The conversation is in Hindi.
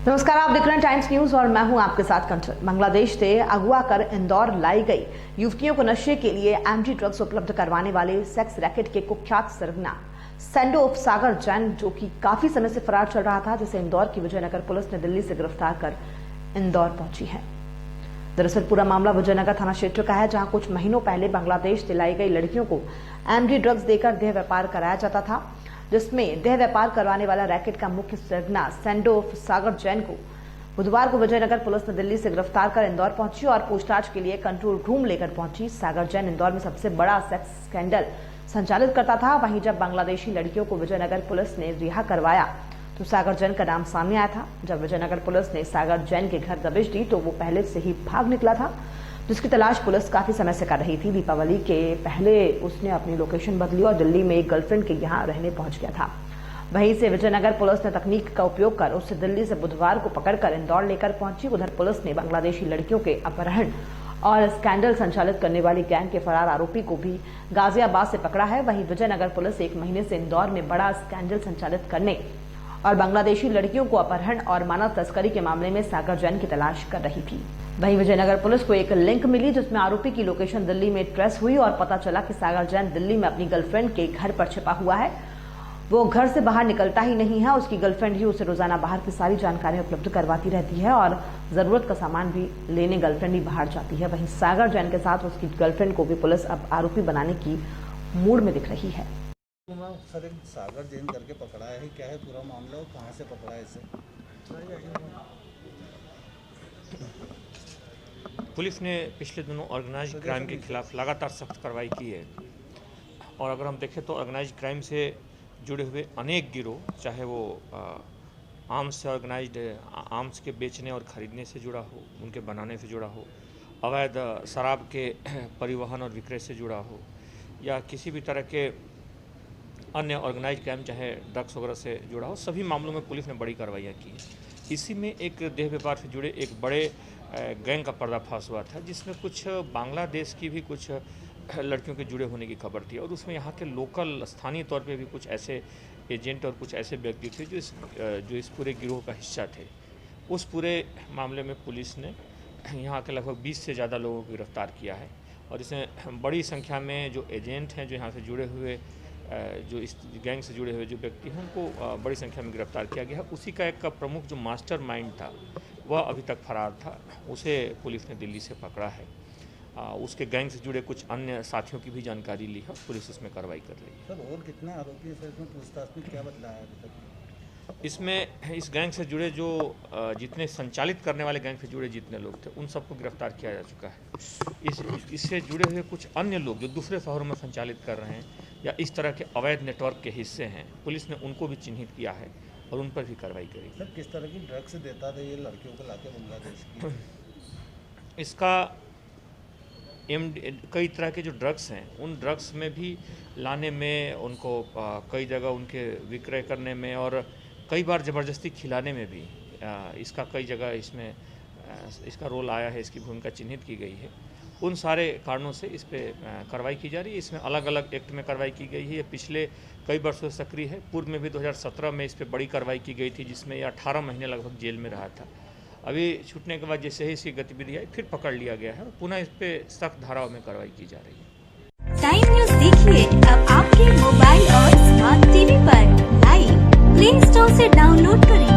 नमस्कार, आप देख रहे हैं टाइम्स न्यूज और मैं हूं आपके साथ कंचन। बांग्लादेश से अगवा कर इंदौर लाई गई युवतियों को नशे के लिए एमडी ड्रग्स उपलब्ध करवाने वाले सेक्स रैकेट के कुख्यात सरगना सेंडो उर्फ सागर जैन, जो कि काफी समय से फरार चल रहा था, जिसे इंदौर की विजयनगर पुलिस ने दिल्ली से गिरफ्तार कर इंदौर पहुंची है। दरअसल पूरा मामला विजयनगर थाना क्षेत्र का है, जहां कुछ महीनों पहले बांग्लादेश से लाई गई लड़कियों को एमडी ड्रग्स देकर देह व्यापार कराया जाता था, जिसमें देह व्यापार करवाने वाला रैकेट का मुख्य सरगना सेंडो उर्फ सागर जैन को बुधवार को विजयनगर पुलिस ने दिल्ली से गिरफ्तार कर इंदौर पहुंची और पूछताछ के लिए कंट्रोल रूम लेकर पहुंची। सागर जैन इंदौर में सबसे बड़ा सेक्स स्कैंडल संचालित करता था। वहीं जब बांग्लादेशी लड़कियों को विजयनगर पुलिस ने रिहा करवाया तो सागर जैन का नाम सामने आया था। जब विजयनगर पुलिस ने सागर जैन के घर दबिश दी तो वो पहले से ही भाग निकला था, जिसकी तलाश पुलिस काफी समय से कर रही थी। दीपावली के पहले उसने अपनी लोकेशन बदली और दिल्ली में एक गर्लफ्रेंड के यहाँ रहने पहुंच गया था। वहीं से विजयनगर पुलिस ने तकनीक का उपयोग कर उसे दिल्ली से बुधवार को पकड़कर इंदौर लेकर पहुंची। उधर पुलिस ने बांग्लादेशी लड़कियों के अपहरण और स्कैंडल संचालित करने वाली गैंग के फरार आरोपी को भी गाजियाबाद से पकड़ा है। वहीं विजयनगर पुलिस 1 महीने से इंदौर में बड़ा स्कैंडल संचालित करने और बांग्लादेशी लड़कियों को अपहरण और मानव तस्करी के मामले में सागर जैन की तलाश कर रही थी। वहीं विजयनगर पुलिस को एक लिंक मिली, जिसमें आरोपी की लोकेशन दिल्ली में ट्रेस हुई और पता चला कि सागर जैन दिल्ली में अपनी गर्लफ्रेंड के घर पर छिपा हुआ है। वो घर से बाहर निकलता ही नहीं है। उसकी गर्लफ्रेंड ही उसे रोजाना बाहर की सारी जानकारी उपलब्ध करवाती रहती है और जरूरत का सामान भी लेने गर्लफ्रेंड ही बाहर जाती है। वहीं सागर जैन के साथ उसकी गर्लफ्रेंड को भी पुलिस अब आरोपी बनाने की मूड में दिख रही है। सर, एक सागर जैन करके पकड़ा है, क्या है पूरा मामला और कहाँ से पकड़ा है इसे? पुलिस ने पिछले दिनों ऑर्गेनाइज्ड क्राइम के खिलाफ लगातार सख्त कार्रवाई की है और अगर हम देखें तो ऑर्गेनाइज्ड क्राइम से जुड़े हुए अनेक गिरोह, चाहे वो आर्म्स से ऑर्गेनाइज्ड आर्म्स के बेचने और खरीदने से जुड़ा हो, उनके बनाने से जुड़ा हो, अवैध शराब के परिवहन और विक्रय से जुड़ा हो, या किसी भी तरह के अन्य ऑर्गेनाइज्ड क्राइम चाहे ड्रग्स वगैरह से जुड़ा हो, सभी मामलों में पुलिस ने बड़ी कार्रवाइयाँ की है। इसी में एक देह व्यापार से जुड़े एक बड़े गैंग का पर्दाफाश हुआ था, जिसमें कुछ बांग्लादेश की भी कुछ लड़कियों के जुड़े होने की खबर थी और उसमें यहाँ के लोकल स्थानीय तौर पे भी कुछ ऐसे एजेंट और कुछ ऐसे व्यक्ति थे जो इस पूरे गिरोह का हिस्सा थे। उस पूरे मामले में पुलिस ने यहाँ के लगभग 20 से ज़्यादा लोगों को गिरफ्तार किया है और इसमें बड़ी संख्या में जो एजेंट हैं, जो यहाँ से जुड़े हुए, जो इस गैंग से जुड़े हुए जो व्यक्ति हैं, उनको बड़ी संख्या में गिरफ्तार किया गया है। उसी का एक प्रमुख जो मास्टरमाइंड था वह अभी तक फरार था, उसे पुलिस ने दिल्ली से पकड़ा है। उसके गैंग से जुड़े कुछ अन्य साथियों की भी जानकारी ली है, पुलिस उसमें कार्रवाई कर रही है। सर, और कितने आरोपी हैं सर? इसमें पूछताछ में क्या बदला है अभी तक? इसमें इस गैंग से जुड़े जो जितने संचालित करने वाले गैंग से जुड़े जितने लोग थे, उन सबको गिरफ्तार किया जा चुका है। इससे जुड़े हुए कुछ अन्य लोग जो दूसरे शहरों में संचालित कर रहे हैं या इस तरह के अवैध नेटवर्क के हिस्से हैं, पुलिस ने उनको भी चिन्हित किया है और उन पर भी कार्रवाई करी। सर, किस तरह की ड्रग्स देता था ये लड़कियों को लाके बांग्लादेश की? इसका कई तरह के जो ड्रग्स हैं, उन ड्रग्स में भी लाने में, उनको कई जगह उनके विक्रय करने में और कई बार ज़बरदस्ती खिलाने में भी इसका कई जगह इसमें इसका रोल आया है, इसकी भूमिका चिन्हित की गई है। उन सारे कारणों से इस पर कार्रवाई की जा रही है। इसमें अलग अलग एक्ट में कार्रवाई की गई है। ये पिछले कई वर्षों से सक्रिय है। पूर्व में भी 2017 में इस पर बड़ी कार्रवाई की गई थी, जिसमें ये 18 महीने लगभग जेल में रहा था। अभी छूटने के बाद जैसे ही इसकी गतिविधि आई, फिर पकड़ लिया गया है और पुनः इस पे सख्त धाराओं में कार्रवाई की जा रही है। टाइम न्यूज देखिए अब आपके मोबाइल और स्मार्ट टीवी पर लाइव प्ले स्टोर से डाउनलोड करें।